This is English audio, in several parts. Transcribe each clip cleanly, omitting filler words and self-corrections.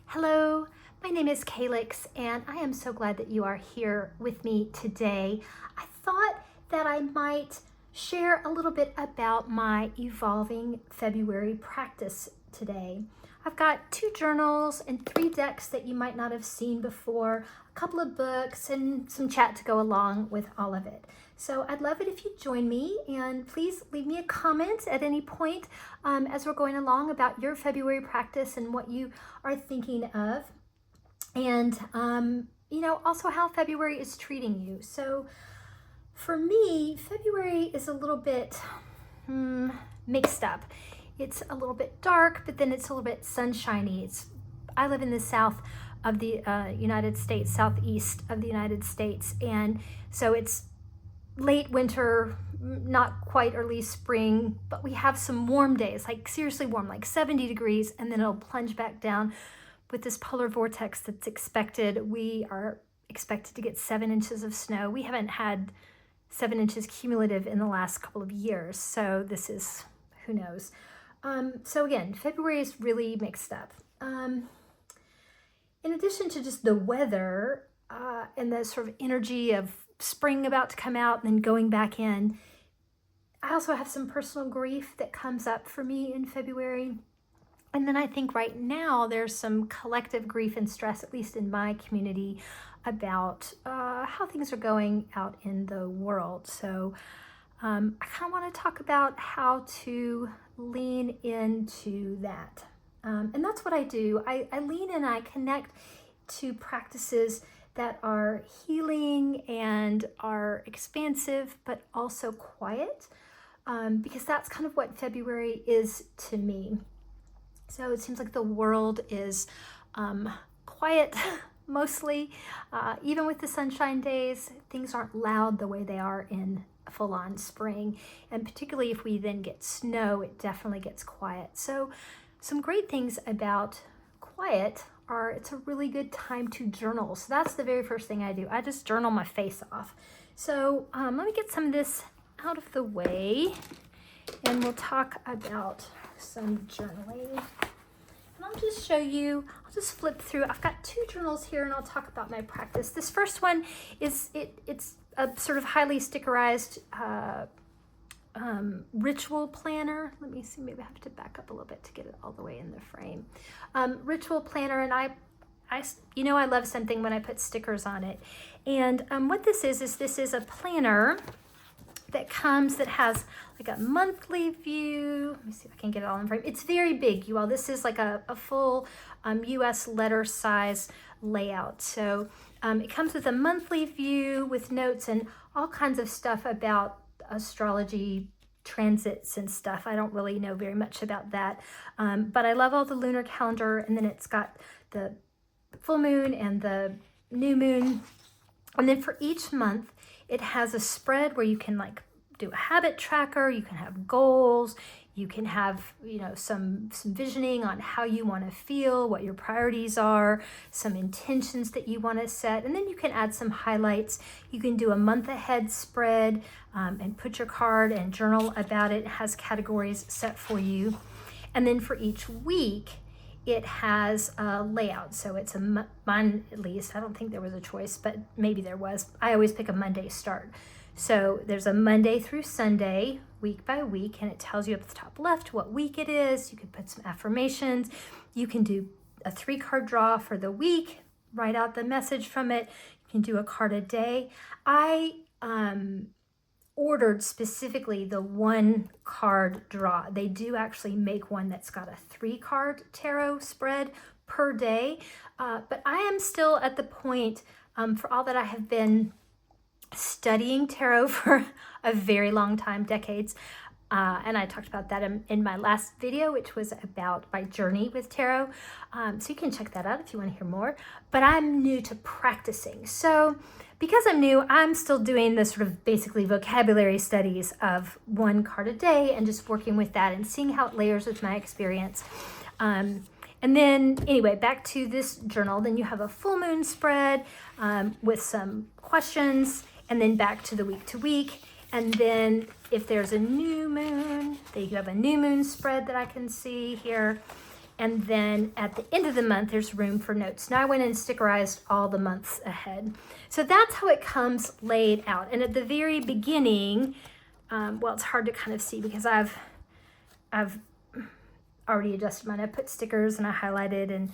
Hello, my name is Calix, and I am so glad that you are here with me today. I thought that I might share a little bit about my evolving February practice today. I've got 2 journals and 3 decks that you might not have seen before, a couple of books, and some chat to go along with all of it. So I'd love it if you join me, and please leave me a comment at any point as we're going along about your February practice and what you are thinking of, and also how February is treating you. So for me, February is a little bit mixed up. It's a little bit dark, but then it's a little bit sunshiny. I live in the south of the United States, southeast of the United States, and so it's late winter, not quite early spring, but we have some warm days, like seriously warm, like 70 degrees, and then it'll plunge back down with this polar vortex that's expected. We are expected to get 7 inches of snow. We haven't had 7 inches cumulative in the last couple of years, so this is, who knows. So again, February is really mixed up. In addition to just the weather and the sort of energy of spring about to come out and then going back in, I also have some personal grief that comes up for me in February. And then I think right now there's some collective grief and stress, at least in my community, about how things are going out in the world. So I kind of want to talk about how to lean into that. And that's what I do. I lean in, I connect to practices that are healing and are expansive, but also quiet, because that's kind of what February is to me. So it seems like the world is quiet mostly, even with the sunshine days. Things aren't loud the way they are in full-on spring, and particularly if we then get snow, it definitely gets quiet. So some great things about quiet are it's a really good time to journal. So that's the very first thing I do. I just journal my face off. So let me get some of this out of the way, and we'll talk about some journaling. And I'll just show you, I'll just flip through. I've got 2 journals here, and I'll talk about my practice. This first one is, it's a sort of highly stickerized ritual planner. Let me see, maybe I have to back up a little bit to get it all the way in the frame. Ritual planner, and I love something when I put stickers on it. And what this is this is a planner that has like a monthly view. Let me see if I can get it all in frame. It's very big, you all. This is like a full US letter size layout. So it comes with a monthly view with notes and all kinds of stuff about astrology, transits and stuff. I don't really know very much about that, but I love all the lunar calendar, and then it's got the full moon and the new moon, and then for each month it has a spread where you can like do a habit tracker, you can have goals, you can have some visioning on how you want to feel, what your priorities are, some intentions that you want to set, and then you can add some highlights. You can do a month ahead spread and put your card and journal about it. It has categories set for you, and then for each week it has a layout. So it's mine, at least, I don't think there was a choice, but maybe there was. I always pick a Monday start. So there's a Monday through Sunday, week by week, and it tells you up at the top left what week it is. You can put some affirmations. You can do a 3-card draw for the week, write out the message from it. You can do a card a day. I ordered specifically the 1-card draw. They do actually make one that's got a 3-card tarot spread per day, but I am still at the point, for all that I have been studying tarot for a very long time, decades, and I talked about that in my last video, which was about my journey with tarot, so you can check that out if you want to hear more. But I'm new to practicing, so because I'm new, I'm still doing the sort of basically vocabulary studies of 1 card a day and just working with that and seeing how it layers with my experience. And then anyway, back to this journal, then you have a full moon spread with some questions, and then back to the week to week. And then if there's a new moon, you have a new moon spread that I can see here. And then at the end of the month, there's room for notes. Now I went and stickerized all the months ahead. So that's how it comes laid out. And at the very beginning, well, it's hard to kind of see because I've already adjusted mine. I put stickers and I highlighted, and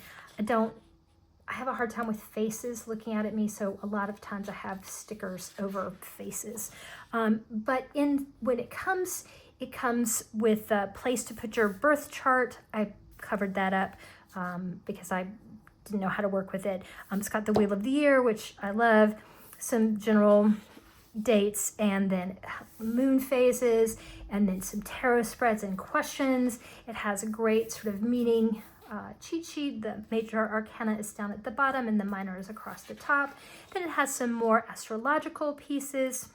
I have a hard time with faces looking out at me, so a lot of times I have stickers over faces. But when it comes with a place to put your birth chart. I covered that up because I didn't know how to work with it. It's got the Wheel of the Year, which I love, some general dates, and then moon phases, and then some tarot spreads and questions. It has a great sort of meaning cheat sheet. The major arcana is down at the bottom and the minor is across the top. Then it has some more astrological pieces.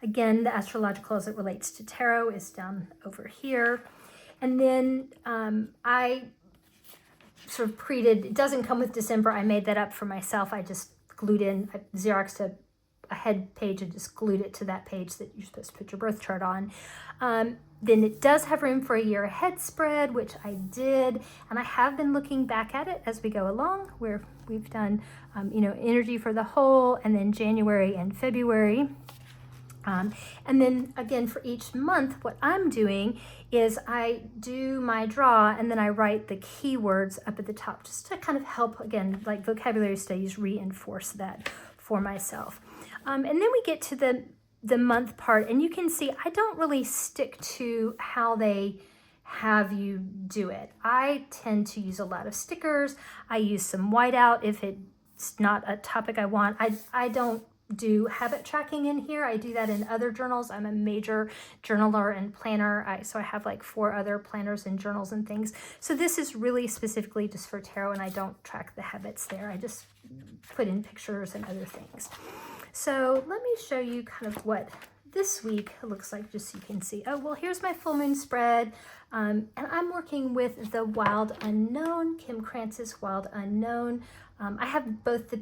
Again, the astrological as it relates to tarot is down over here. And then I sort of it doesn't come with December. I made that up for myself. I just glued in, I Xeroxed a head page and just glued it to that page that you're supposed to put your birth chart on. Then it does have room for a year ahead spread, which I did, and I have been looking back at it as we go along, where we've done, energy for the whole, and then January and February. And then again, for each month, what I'm doing is I do my draw and then I write the keywords up at the top just to kind of help, again, like vocabulary studies, reinforce that for myself. And then we get to the month part, and you can see I don't really stick to how they have you do it. I tend to use a lot of stickers. I use some whiteout if it's not a topic I want. I don't do habit tracking in here. I do that in other journals. I'm a major journaler and planner. So I have like 4 other planners and journals and things. So this is really specifically just for tarot, and I don't track the habits there. I just put in pictures and other things. So let me show you kind of what this week looks like, just so you can see. Oh, well, here's my full moon spread. And I'm working with the Wild Unknown, Kim Krantz's Wild Unknown. I have both the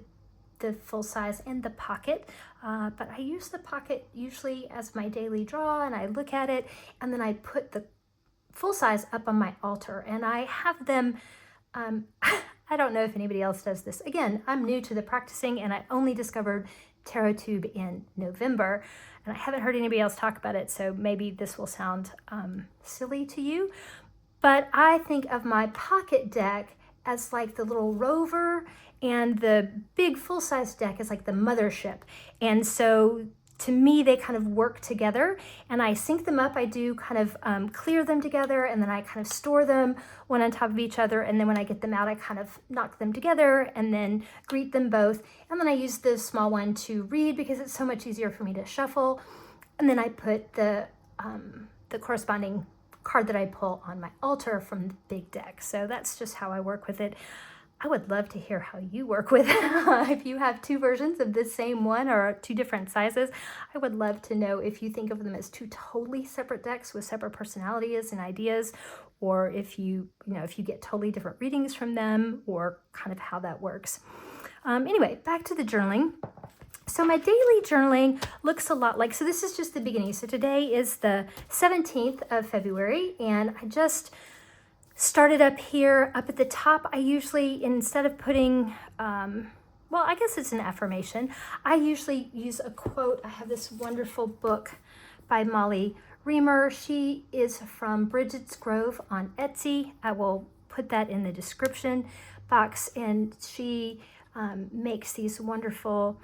full size and the pocket, but I use the pocket usually as my daily draw, and I look at it, and then I put the full size up on my altar, and I have them, I don't know if anybody else does this. Again, I'm new to the practicing, and I only discovered Tarot Tube in November, and I haven't heard anybody else talk about it, so maybe this will sound silly to you, but I think of my pocket deck as like the little rover, and the big full-size deck is like the mothership. And so to me, they kind of work together, and I sync them up. I do kind of clear them together, and then I kind of store them one on top of each other. And then when I get them out, I kind of knock them together and then greet them both. And then I use the small one to read because it's so much easier for me to shuffle. And then I put the corresponding card that I pull on my altar from the big deck. So that's just how I work with it. I would love to hear how you work with it. If you have 2 versions of the same one or 2 different sizes, I would love to know if you think of them as 2 totally separate decks with separate personalities and ideas, or if you get totally different readings from them, or kind of how that works. Anyway, back to the journaling. So my daily journaling looks a lot like, so this is just the beginning. So today is the 17th of February, and I just started up here. Up at the top, I usually, instead of putting, well, I guess it's an affirmation, I usually use a quote. I have this wonderful book by Molly Reamer. She is from Bridget's Grove on Etsy. I will put that in the description box, and she makes these wonderful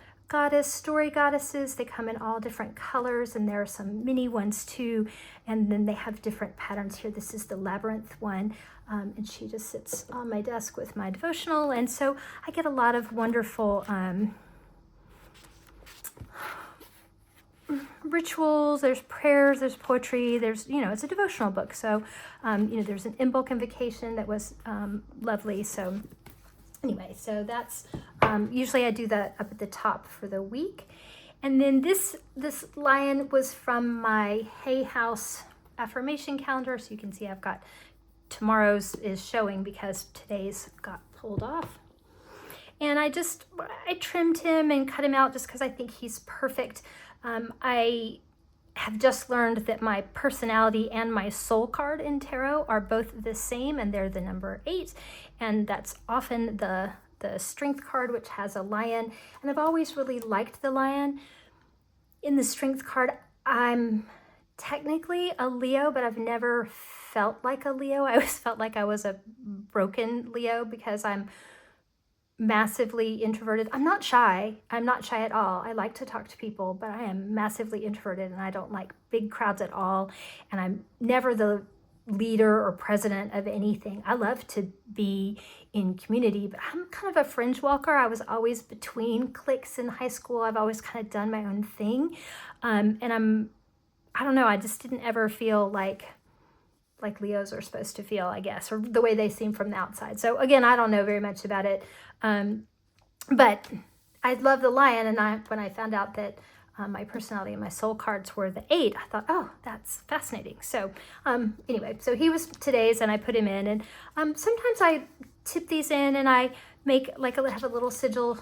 story goddesses. They come in all different colors, and there are some mini ones too, and then they have different patterns here. This is the labyrinth one, and she just sits on my desk with my devotional, and so I get a lot of wonderful rituals. There's prayers, there's poetry, there's, it's a devotional book, so there's an in-book invocation that was lovely. So anyway, so that's usually I do that up at the top for the week. And then this lion was from my Hay House affirmation calendar. So you can see I've got tomorrow's is showing because today's got pulled off. And I trimmed him and cut him out just because I think he's perfect. I have just learned that my personality and my soul card in tarot are both the same, and they're the number 8, and that's often the strength card, which has a lion, and I've always really liked the lion. In the strength card, I'm technically a Leo, but I've never felt like a Leo. I always felt like I was a broken Leo because I'm massively introverted. I'm not shy. I'm not shy at all. I like to talk to people, but I am massively introverted, and I don't like big crowds at all. And I'm never the leader or president of anything. I love to be in community, but I'm kind of a fringe walker. I was always between cliques in high school. I've always kind of done my own thing. And I don't know, I just didn't ever feel like Leos are supposed to feel, I guess, or the way they seem from the outside. So again, I don't know very much about it. But I love the lion, and when I found out that my personality and my soul cards were the 8, I thought, oh, that's fascinating. So anyway, so he was today's, and I put him in, and sometimes I tip these in, and I make have a little sigil.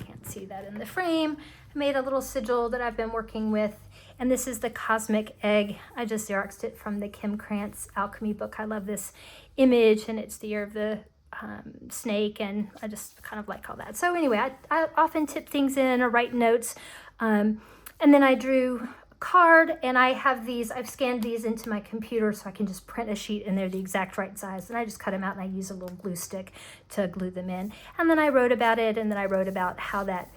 Can't see that in the frame. I made a little sigil that I've been working with, and this is the Cosmic Egg. I just Xeroxed it from the Kim Krantz Alchemy book. I love this image, and it's the year of the snake, and I just kind of like all that. So anyway, I often tip things in or write notes, and then I drew a card, and I have these, I've scanned these into my computer so I can just print a sheet, and they're the exact right size, and I just cut them out, and I use a little glue stick to glue them in, and then I wrote about it, and then I wrote about how that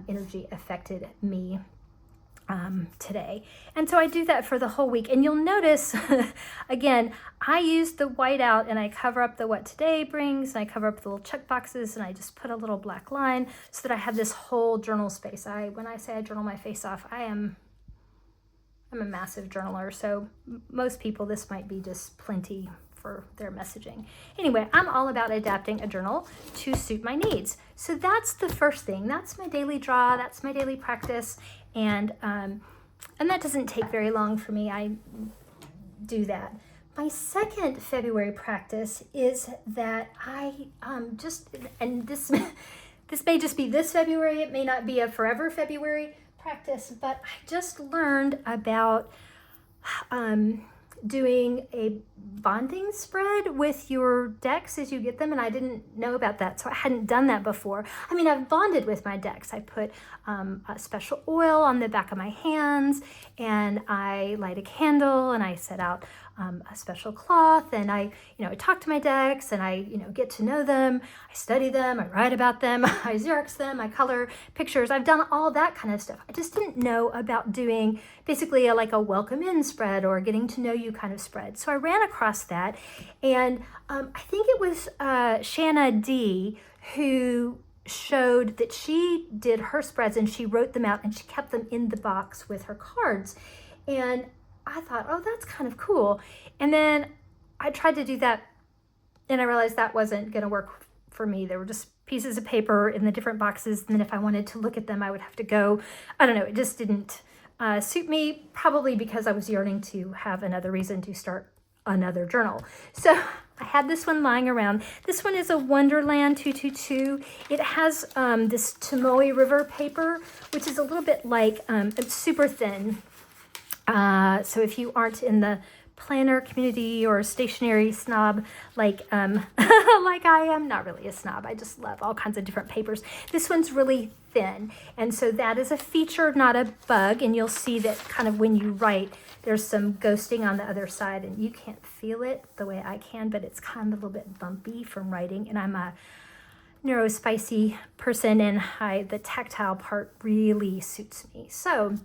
energy affected me today. And so I do that for the whole week. And you'll notice, again, I use the whiteout, and I cover up the what today brings, and I cover up the little check boxes, and I just put a little black line so that I have this whole journal space. When I say I journal my face off, I'm a massive journaler. So most people, this might be just plenty for their messaging. Anyway, I'm all about adapting a journal to suit my needs. So that's the first thing. That's my daily draw. That's my daily practice. And that doesn't take very long for me. I do that. My second February practice is that I and this may just be this February, it may not be a forever February practice, but I just learned about doing a bonding spread with your decks as you get them, and I didn't know about that, so I hadn't done that before. I mean, I've bonded with my decks. I put a special oil on the back of my hands, and I light a candle, and I set out a special cloth, and I talk to my decks, and I get to know them. I study them, I write about them, I Xerox them, I color pictures. I've done all that kind of stuff. I just didn't know about doing basically a welcome in spread or getting to know you kind of spread. So I ran across that, and I think it was Shanna D who showed that she did her spreads, and she wrote them out, and she kept them in the box with her cards. And I thought, oh, that's kind of cool. And then I tried to do that, and I realized that wasn't going to work for me. There were just pieces of paper in the different boxes, and then if I wanted to look at them, I would have to go. I don't know, it just didn't suit me, probably because I was yearning to have another reason to start another journal. So I had this one lying around. This one is a Wonderland 222. It has this Tomoe River paper, which is a little bit like, it's super thin. So if you aren't in the planner community or stationery snob like like I am, not really a snob, I just love all kinds of different papers. This one's really thin, and so that is a feature, not a bug. And you'll see that kind of when you write, there's some ghosting on the other side, and you can't feel it the way I can, but it's kind of a little bit bumpy from writing. And I'm a neurospicy person, and the tactile part really suits me. So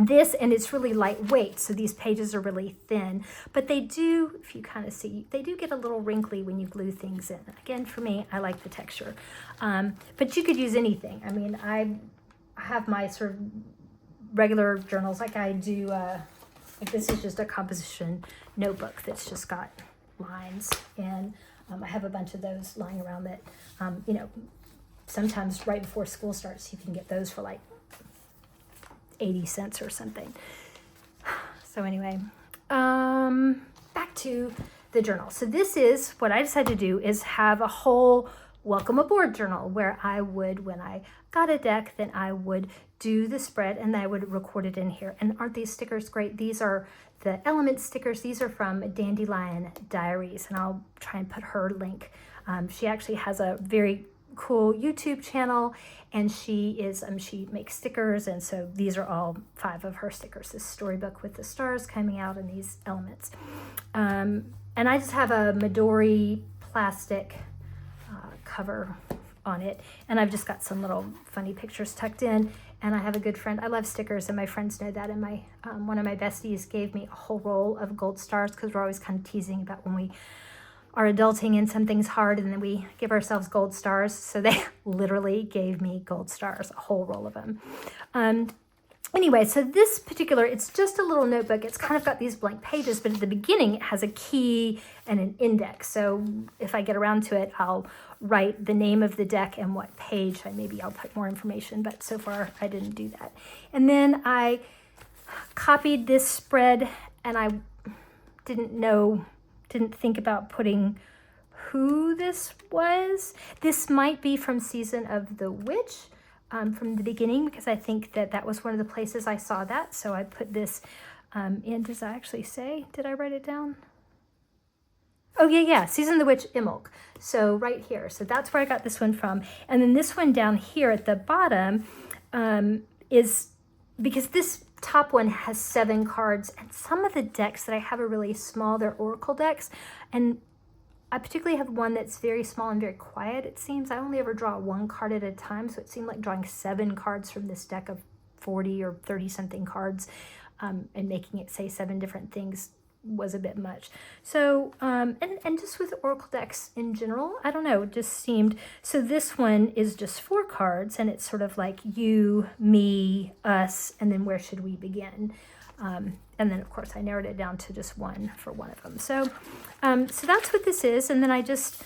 this, and it's really lightweight, so these pages are really thin, but they do, if you kind of see, they do get a little wrinkly when you glue things in. Again, for me, I like the texture, but you could use anything. I mean, I have my sort of regular journals, like I do, like this is just a composition notebook that's just got lines, and I have a bunch of those lying around that, sometimes right before school starts, you can get those for like 80 cents or something. So anyway, back to the journal. So this is what I decided to do, is have a whole welcome aboard journal, where I would, when I got a deck, then I would do the spread and I would record it in here. And aren't these stickers great? These are the element stickers. These are from Dandelion Diaries, and I'll try and put her link. She actually has a very cool YouTube channel, and she makes stickers, and so these are all 5 of her stickers, this storybook with the stars coming out and these elements. And I just have a Midori plastic cover on it, and I've just got some little funny pictures tucked in. And I have a good friend, I love stickers, and my friends know that, and my one of my besties gave me a whole roll of gold stars, because we're always kind of teasing about when we are adulting and something's hard and then we give ourselves gold stars. So they literally gave me gold stars, a whole roll of them. Anyway, so this particular, it's just a little notebook. It's kind of got these blank pages, but at the beginning it has a key and an index. So if I get around to it, I'll write the name of the deck and what page. Maybe I'll put more information, but so far I didn't do that. And then I copied this spread, and I didn't think about putting who this was. This might be from Season of the Witch, from the beginning, because I think that was one of the places I saw that. So I put this in. Does I actually say? Did I write it down? Oh, yeah, Season of the Witch, Imulk. So right here. So that's where I got this one from. And then this one down here at the bottom is, because this top one has 7 cards, and some of the decks that I have are really small. They're oracle decks, and I particularly have one that's very small and very quiet, it seems. I only ever draw 1 card at a time, so it seemed like drawing 7 cards from this deck of 40 or 30 something cards, and making it say 7 different things was a bit much. So and just with oracle decks in general, I don't know, it just seemed. So this one is just 4 cards, and it's sort of like you, me, us, and then where should we begin? And then of course I narrowed it down to just 1 for one of them. So so that's what this is. And then I just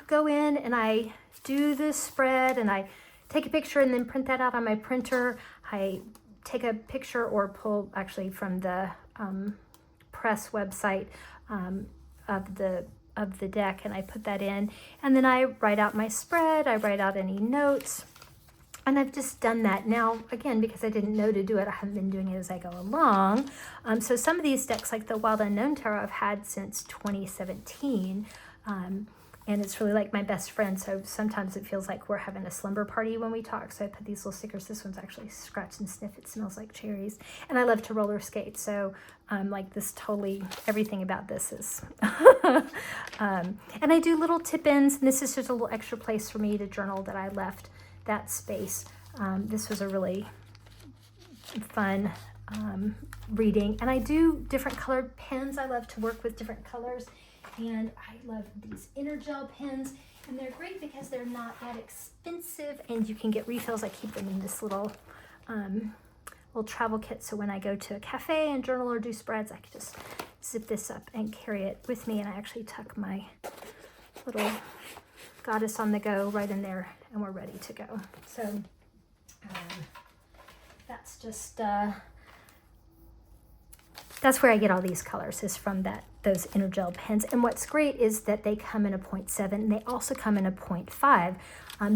go in and I do this spread, and I take a picture and then print that out on my printer. I take a picture or pull actually from the press website of the deck, and I put that in, and then I write out my spread. I write out any notes, and I've just done that. Now again, because I didn't know to do it, I haven't been doing it as I go along. So some of these decks, like the Wild Unknown Tarot, I've had since 2017, and it's really like my best friend. So sometimes it feels like we're having a slumber party when we talk. So I put these little stickers. This one's actually Scratch and Sniff. It smells like cherries. And I love to roller skate. So like this, totally everything about this is. And I do little tip-ins. And this is just a little extra place for me to journal that I left that space. This was a really fun reading. And I do different colored pens. I love to work with different colors. And I love these inner gel pens, and they're great because they're not that expensive, and you can get refills. I keep them in this little travel kit, so when I go to a cafe and journal or do spreads, I can just zip this up and carry it with me. And I actually tuck my little goddess on the go right in there, and we're ready to go. So that's just that's where I get all these colors, is from those inner gel pens. And what's great is that they come in a 0.7, and they also come in a 0.5.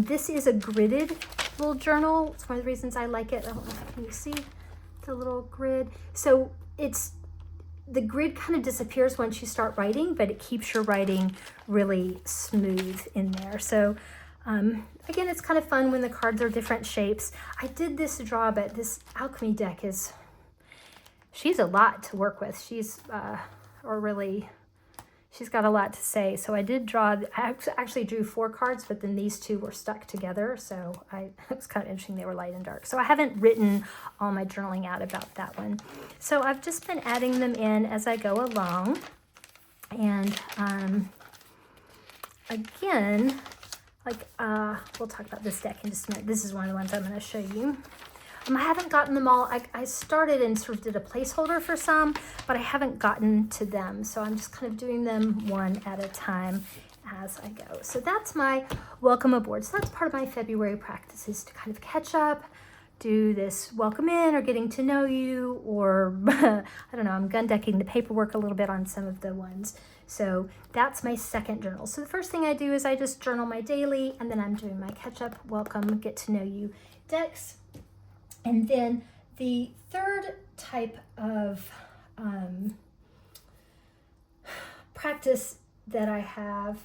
This is a gridded little journal. It's one of the reasons I like it. I don't know if you see the little grid. So the grid kind of disappears once you start writing, but it keeps your writing really smooth in there. So again, it's kind of fun when the cards are different shapes. I did this draw, but this alchemy deck she's a lot to work with. She's got a lot to say. So I did draw, I actually drew 4 cards, but then these 2 were stuck together. So it was kind of interesting. They were light and dark. So I haven't written all my journaling out about that one. So I've just been adding them in as I go along. And again, we'll talk about this deck in just a minute. This is one of the ones I'm going to show you. I haven't gotten them all. I started and sort of did a placeholder for some, but I haven't gotten to them. So I'm just kind of doing them one at a time as I go. So that's my welcome aboard. So that's part of my February practices, to kind of catch up, do this welcome in or getting to know you, or I don't know, I'm gun decking the paperwork a little bit on some of the ones So that's my second journal. So the first thing I do is I just journal my daily, and then I'm doing my catch-up, welcome, get to know you decks. And then the third type of practice that I have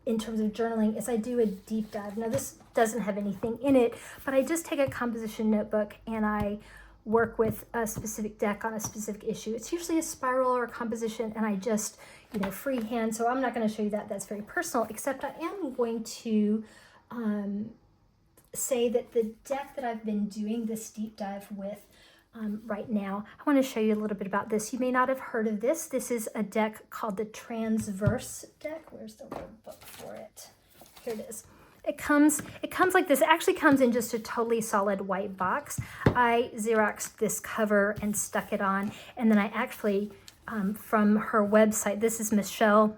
in terms of journaling is I do a deep dive. Now this doesn't have anything in it, but I just take a composition notebook and I work with a specific deck on a specific issue. It's usually a spiral or a composition, and I just, freehand. So I'm not going to show you that. That's very personal, except I am going to say that the deck that I've been doing this deep dive with right now, I want to show you a little bit about this. You may not have heard of this. This is a deck called the Transverse deck. Where's the little book for it? Here it is. It comes like this. It actually comes in just a totally solid white box. I Xeroxed this cover and stuck it on, and then I actually, from her website, this is Michelle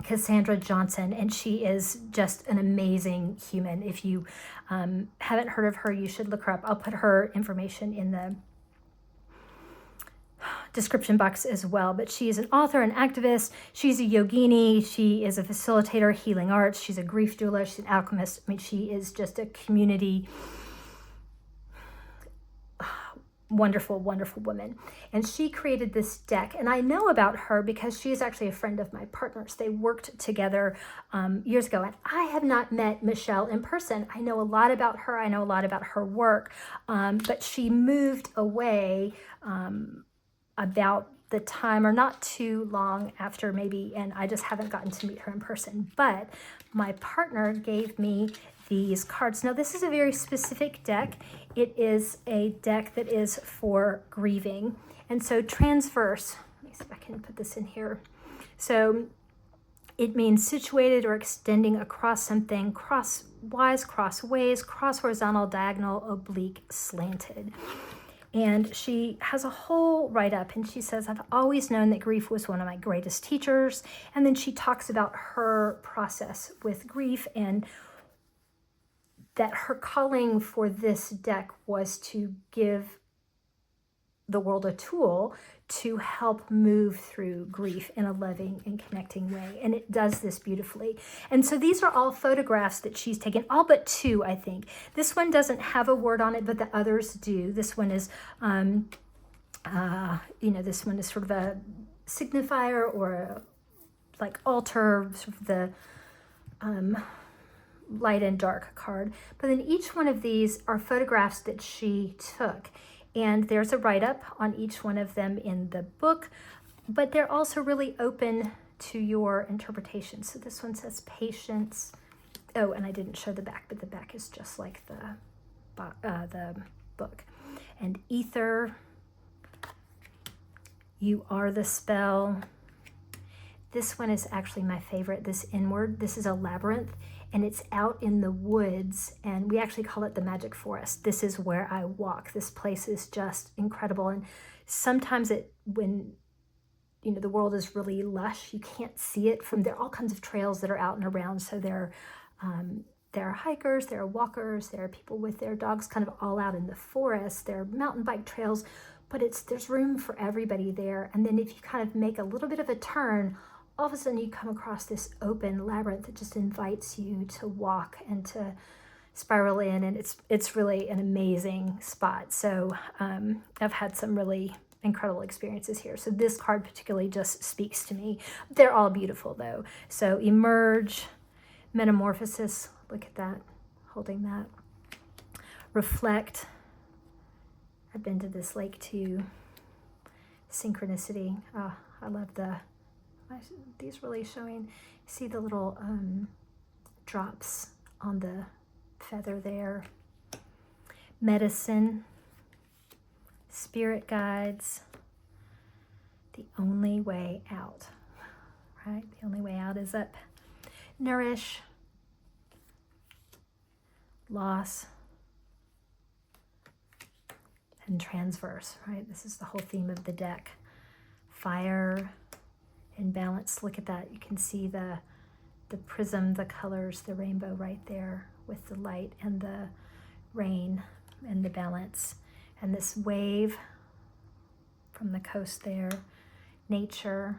Cassandra Johnson, and she is just an amazing human. If you haven't heard of her, you should look her up. I'll put her information in the description box as well. But she is an author, an activist. She's a yogini. She is a facilitator, healing arts. She's a grief doula. She's an alchemist. I mean, she is just a community wonderful, wonderful woman. And she created this deck. And I know about her because she is actually a friend of my partner's. They worked together years ago. And I have not met Michelle in person. I know a lot about her. I know a lot about her work. But she moved away about the time, or not too long after maybe, and I just haven't gotten to meet her in person. But my partner gave me these cards. Now, this is a very specific deck. It is a deck that is for grieving. And so transverse, let me see if I can put this in here. So it means situated or extending across something, crosswise, crossways, cross horizontal, diagonal, oblique, slanted. And she has a whole write-up, and she says, I've always known that grief was one of my greatest teachers. And then she talks about her process with grief, and that her calling for this deck was to give the world a tool to help move through grief in a loving and connecting way. And it does this beautifully. And so these are all photographs that she's taken, all but two, I think. This one doesn't have a word on it, but the others do. This one is, this one is sort of a signifier or a like altar, sort of the light and dark card. But then each one of these are photographs that she took. And there's a write-up on each one of them in the book, but they're also really open to your interpretation. So this one says patience. Oh, and I didn't show the back, but the back is just like the book. And ether, you are the spell. This one is actually my favorite, this inward. This is a labyrinth, and it's out in the woods, and we actually call it the magic forest. This is where I walk. This place is just incredible. And sometimes when the world is really lush, you can't see it from there. Are all kinds of trails that are out and around. So there are hikers, there are walkers, there are people with their dogs kind of all out in the forest. There are mountain bike trails, but there's room for everybody there. And then if you kind of make a little bit of a turn, all of a sudden you come across this open labyrinth that just invites you to walk and to spiral in, and it's really an amazing spot. So I've had some really incredible experiences here. So this card particularly just speaks to me. They're all beautiful though. So emerge, metamorphosis, look at that, holding that. Reflect, I've been to this lake too. Synchronicity, oh, I love these really showing. See the little drops on the feather there. Medicine, spirit guides, the only way out, right? The only way out is up. Nourish, loss, and transverse, right? This is the whole theme of the deck. Fire and balance. Look at that. You can see the prism, the colors, the rainbow right there with the light and the rain and the balance. And this wave from the coast there. Nature,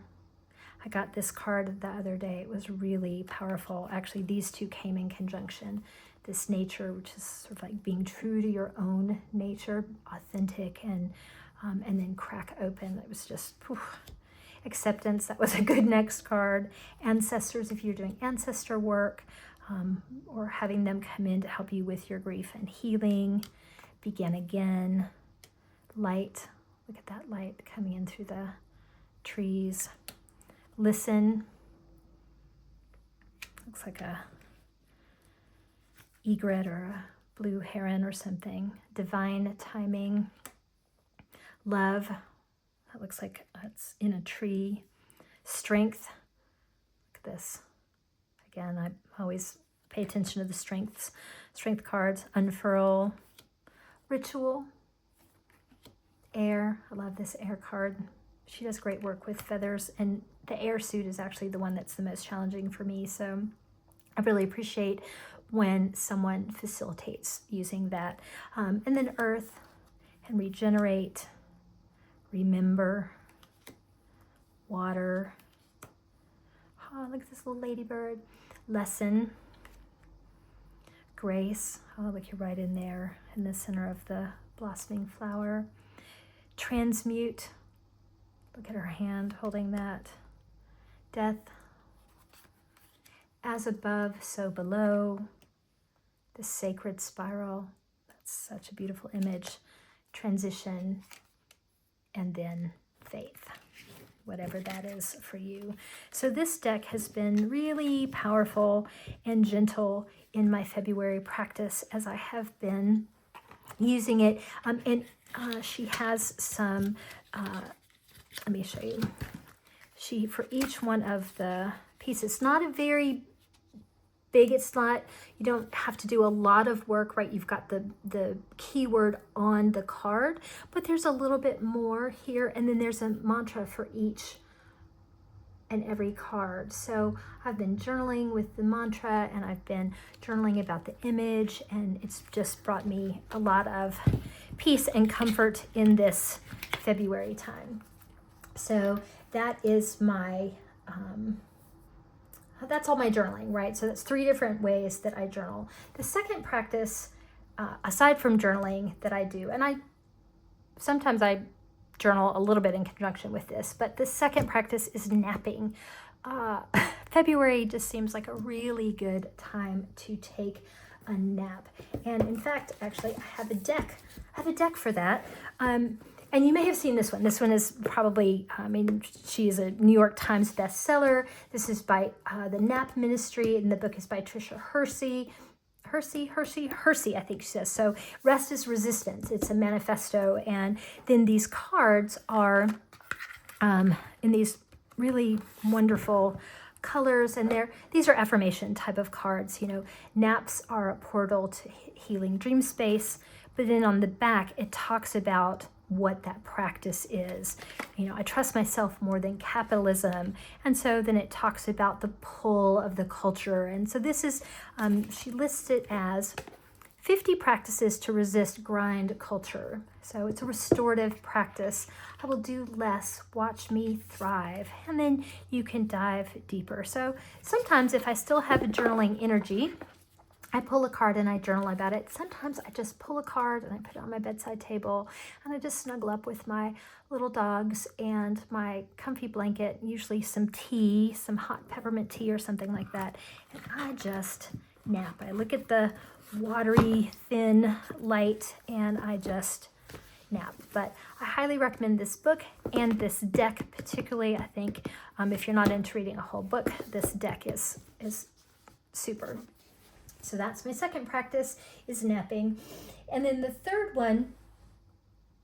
I got this card the other day. It was really powerful. Actually, these two came in conjunction. This nature, which is sort of like being true to your own nature, authentic, and then crack open. It was just acceptance. That was a good next card. Ancestors, if you're doing ancestor work, or having them come in to help you with your grief and healing. Begin again. Light. Look at that light coming in through the trees. Listen. Looks like a egret or a blue heron or something. Divine timing. Love. That looks like it's in a tree. Strength. Look at this. Again, I always pay attention to the strength cards. Unfurl. Ritual. Air. I love this air card. She does great work with feathers, and the air suit is actually the one that's the most challenging for me. So I really appreciate when someone facilitates using that. And then earth and regenerate, remember, water. Oh, look at this little ladybird. Lesson, grace. Oh, look, you're right in there in the center of the blossoming flower. Transmute. Look at her hand holding that. Death. As above, so below. The sacred spiral. That's such a beautiful image. Transition. And then faith, whatever that is for you. So this deck has been really powerful and gentle in my February practice as I have been using it. And she has some, let me show you. For each one of the pieces, not a very big, it's not, you don't have to do a lot of work, right? You've got the keyword on the card, but there's a little bit more here, and then there's a mantra for each and every card. So I've been journaling with the mantra, and I've been journaling about the image, and it's just brought me a lot of peace and comfort in this February time. So that is my that's all my journaling, right? So that's 3 different ways that I journal. The second practice, aside from journaling, that I do, and sometimes I journal a little bit in conjunction with this, but the second practice is napping. February just seems like a really good time to take a nap. And in fact, actually, I have a deck for that. And you may have seen this one. This one is probably, she is a New York Times bestseller. This is by the Nap Ministry, and the book is by Tricia Hersey, I think she says. So Rest is Resistance. It's a manifesto. And then these cards are in these really wonderful colors, and these are affirmation type of cards. Naps are a portal to healing dream space. But then on the back, it talks about what that practice is. I trust myself more than capitalism. And so then it talks about the pull of the culture. And so this is, she lists it as 50 practices to resist grind culture. So it's a restorative practice. I will do less, watch me thrive. And then you can dive deeper. So sometimes if I still have a journaling energy, I pull a card and I journal about it. Sometimes I just pull a card and I put it on my bedside table, and I just snuggle up with my little dogs and my comfy blanket, usually some tea, some hot peppermint tea or something like that. And I just nap. I look at the watery, thin light and I just nap. But I highly recommend this book and this deck particularly. I think if you're not into reading a whole book, this deck is super. So that's my second practice, is napping. And then the third one,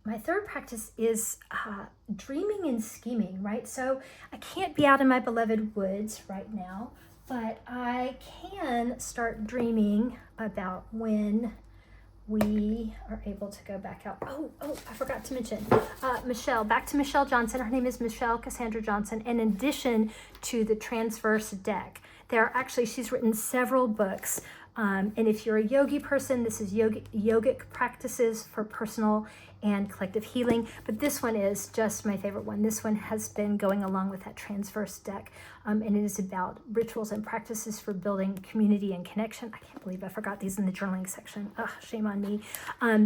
my third practice is dreaming and scheming, right? So I can't be out in my beloved woods right now, but I can start dreaming about when we are able to go back out. Oh, I forgot to mention Michelle, back to Michelle Johnson. Her name is Michelle Cassandra Johnson. In addition to the Transverse deck, she's written several books And if you're a yogi person, this is yogic practices for personal and collective healing. But this one is just my favorite one. This one has been going along with that transverse deck. And it is about rituals and practices for building community and connection. I can't believe I forgot these in the journaling section. Ugh, shame on me.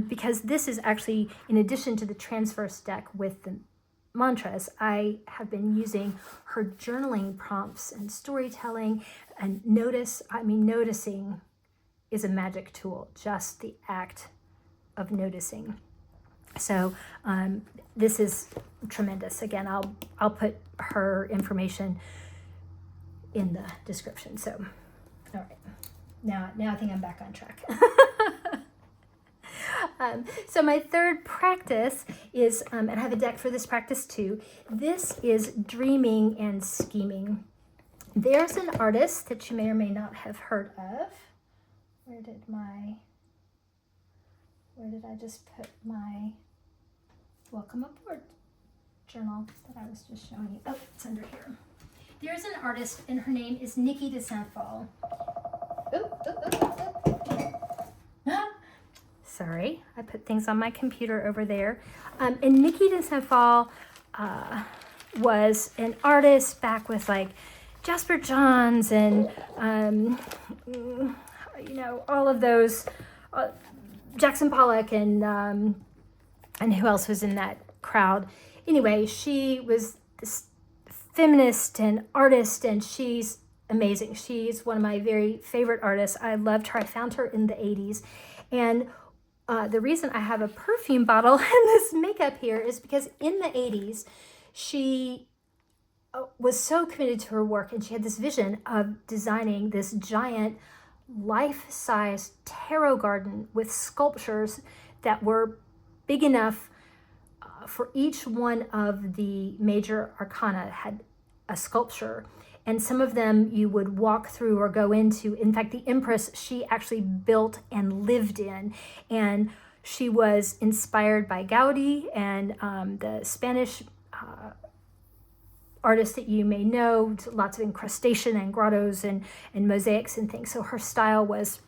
Because this is actually, in addition to the transverse deck with the mantras, I have been using her journaling prompts and storytelling and noticing is a magic tool, just the act of noticing. So this is tremendous. Again, I'll put her information in the description. So, all right, now I think I'm back on track. So my third practice is, and I have a deck for this practice too. This is dreaming and scheming. There's an artist that you may or may not have heard of. Where did I just put my welcome aboard journal that I was just showing you? Oh, it's under here. There's an artist, and her name is Niki de Saint-Phalle. Sorry, I put things on my computer over there. And Niki de Saint-Phalle was an artist back with like Jasper Johns and all of those, Jackson Pollock and who else was in that crowd? Anyway, she was this feminist and artist, and she's amazing. She's one of my very favorite artists. I loved her. I found her in the 80s. And the reason I have a perfume bottle and this makeup here is because in the 80s, she was so committed to her work, and she had this vision of designing this giant life-size tarot garden with sculptures that were big enough for each one of the major arcana had a sculpture, and some of them you would walk through or go into. In fact, the Empress, she actually built and lived in, and she was inspired by Gaudi and the Spanish artists that you may know, lots of incrustation and grottos and mosaics and things. So her style was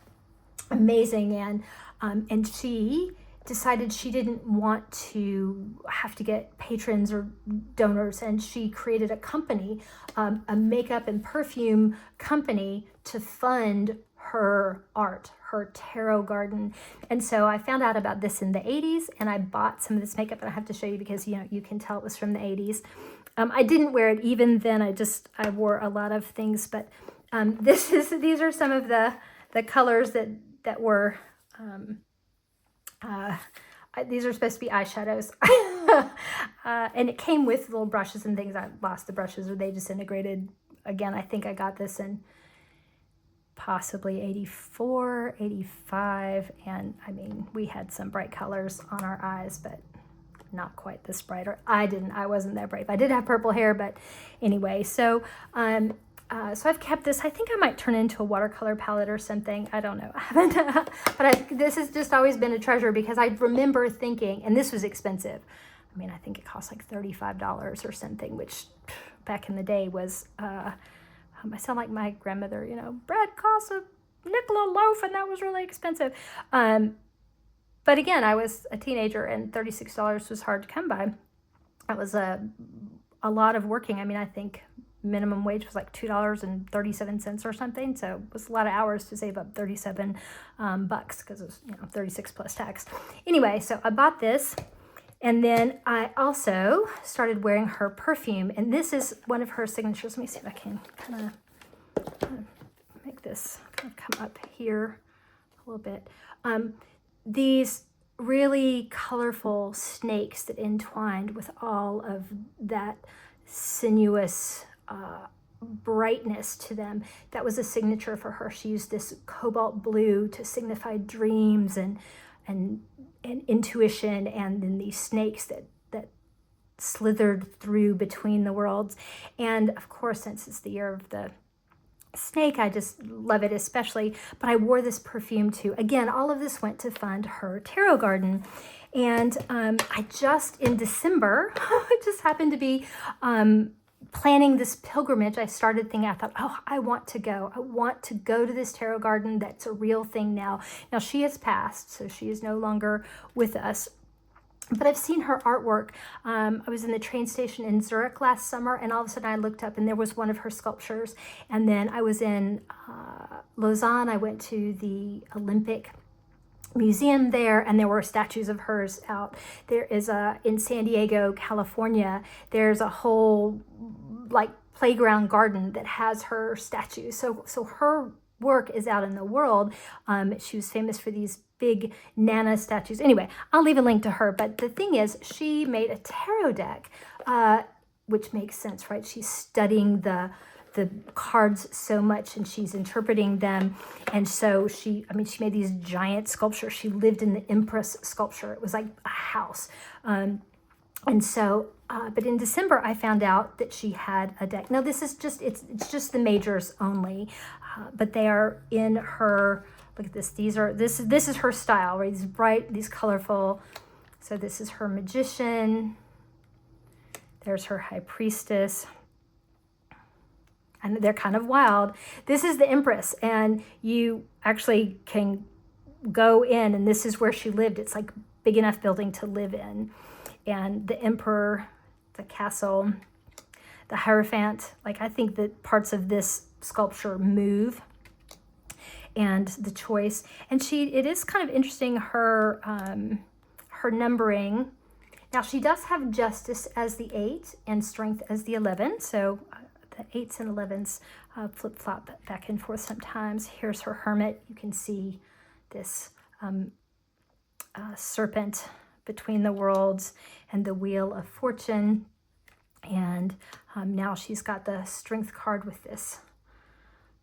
amazing, and she decided she didn't want to have to get patrons or donors, and she created a company, a makeup and perfume company, to fund her art, her tarot garden. And so I found out about this in the 80s, and I bought some of this makeup, and I have to show you because you can tell it was from the 80s. I didn't wear it even then. I wore a lot of things, but these are some of the colors that were. These are supposed to be eyeshadows, and it came with little brushes and things. I lost the brushes, or they disintegrated. Again, I think I got this in possibly 84, 85, and I mean, we had some bright colors on our eyes, but not quite this bright. Or I wasn't that brave. I did have purple hair, but anyway, so I've kept this. I think I might turn it into a watercolor palette or something. I don't know. I haven't, but this has just always been a treasure, because I remember thinking, and this was expensive. I mean, I think it cost like $35 or something, which back in the day was, I sound like my grandmother, bread costs a nickel a loaf, and that was really expensive. But again, I was a teenager, and $36 was hard to come by. That was a lot of working. I mean, I think minimum wage was like $2.37 or something. So it was a lot of hours to save up 37 bucks, because it was 36 plus tax. Anyway, so I bought this, and then I also started wearing her perfume, and this is one of her signatures. Let me see if I can kind of make this kind of come up here a little bit. These really colorful snakes that entwined with all of that sinuous brightness to them. That was a signature for her. She used this cobalt blue to signify dreams and intuition, and then these snakes that slithered through between the worlds. And of course, since it's the year of the snake, I just love it especially. But I wore this perfume too. Again, all of this went to fund her tarot garden. And I just, in December, it just happened to be planning this pilgrimage, I started thinking, I thought, oh, I want to go. I want to go to this tarot garden. That's a real thing now. Now, she has passed, so she is no longer with us. But I've seen her artwork. I was in the train station in Zurich last summer, and all of a sudden I looked up and there was one of her sculptures. And then I was in Lausanne. I went to the Olympic Museum there, and there were statues of hers out. There is in San Diego, California, there's a whole like playground garden that has her statues. So her work is out in the world. She was famous for these big Nana statues. Anyway, I'll leave a link to her. But the thing is, she made a tarot deck, which makes sense, right? She's studying the cards so much, and she's interpreting them. And so she made these giant sculptures. She lived in the Empress sculpture. It was like a house. And so, but in December, I found out that she had a deck. Now, this is just, it's just the majors only, but they are in her, look at this. This is her style, right? These bright, these colorful. So this is her Magician. There's her High Priestess. And they're kind of wild. This is the Empress, and you actually can go in, and this is where she lived. It's like big enough building to live in. And the Emperor, the castle, the Hierophant, like I think that parts of this sculpture move, and the choice. And it is kind of interesting, her numbering. Now she does have Justice as the 8 and Strength as the 11. So the 8s and 11s flip-flop back and forth sometimes. Here's her Hermit. You can see this serpent between the worlds and the Wheel of Fortune. And now she's got the Strength card with this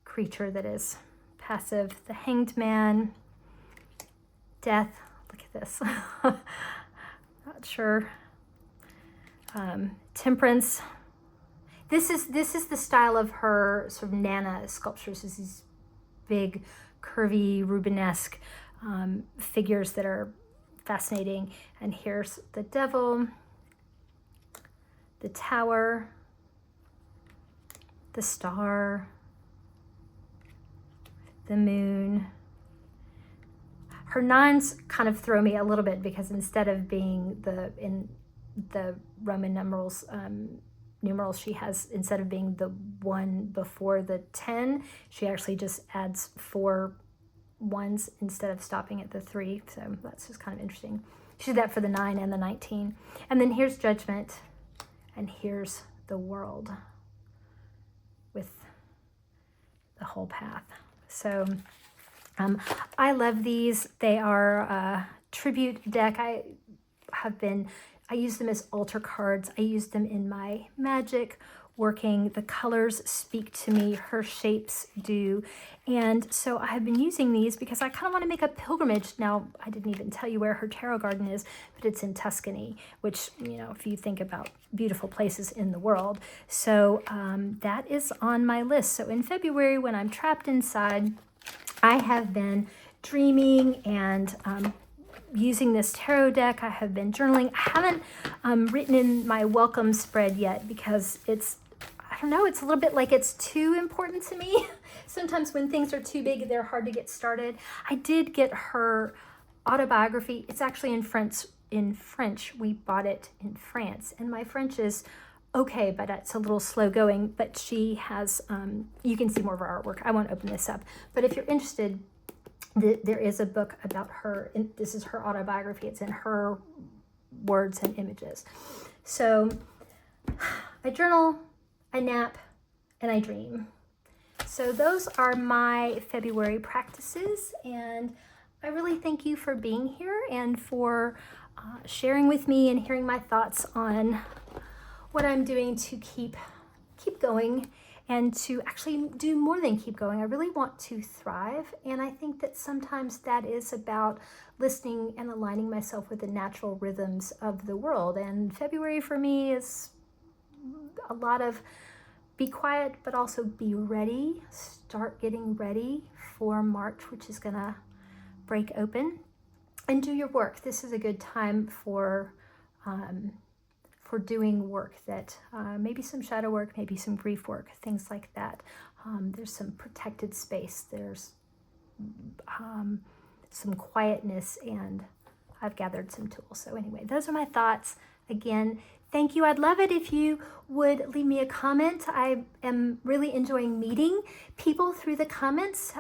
creature that is passive. The Hanged Man, Death. Look at this. Not sure. Temperance. This is the style of her sort of Nana sculptures. Is these big, curvy, Rubenesque figures that are fascinating. And here's the Devil, the Tower, the Star, the Moon. Her 9s kind of throw me a little bit, because instead of being in the Roman numerals, she has, instead of being the 1 before the 10, she actually just adds 4 1s instead of stopping at the 3. So that's just kind of interesting. She did that for the 9 and the 19. And then here's Judgment, and here's the World with the whole path. So I love these. They are a tribute deck. I use them as altar cards. I use them in my magic working. The colors speak to me. Her shapes do. And so I have been using these because I kind of want to make a pilgrimage. Now, I didn't even tell you where her tarot garden is, but it's in Tuscany, which, if you think about beautiful places in the world. So that is on my list. So in February, when I'm trapped inside, I have been dreaming and using this tarot deck. I have been journaling. I haven't written in my welcome spread yet, because it's a little bit like it's too important to me. Sometimes when things are too big, they're hard to get started. I did get her autobiography. It's actually in French. We bought it in France, and my French is okay, but it's a little slow going. But she has, you can see more of her artwork. I won't open this up, but if you're interested, there is a book about her, and this is her autobiography. It's in her words and images. So I journal, I nap, and I dream. So those are my February practices, and I really thank you for being here and for sharing with me and hearing my thoughts on what I'm doing to keep going, and to actually do more than keep going. I really want to thrive, and I think that sometimes that is about listening and aligning myself with the natural rhythms of the world. And February for me is a lot of be quiet, but also be ready. Start getting ready for March, which is gonna break open, and do your work. This is a good time for for doing work that maybe some shadow work, maybe some grief work, things like that. There's some protected space. There's some quietness, and I've gathered some tools. So anyway, those are my thoughts. Again, thank you. I'd love it if you would leave me a comment. I am really enjoying meeting people through the comments.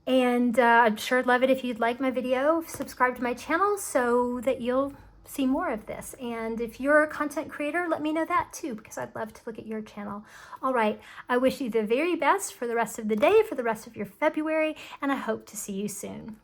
And I'd sure love it if you'd like my video, subscribe to my channel so that you'll see more of this. And if you're a content creator, let me know that too, because I'd love to look at your channel. All right, I wish you the very best for the rest of the day, for the rest of your February, and I hope to see you soon.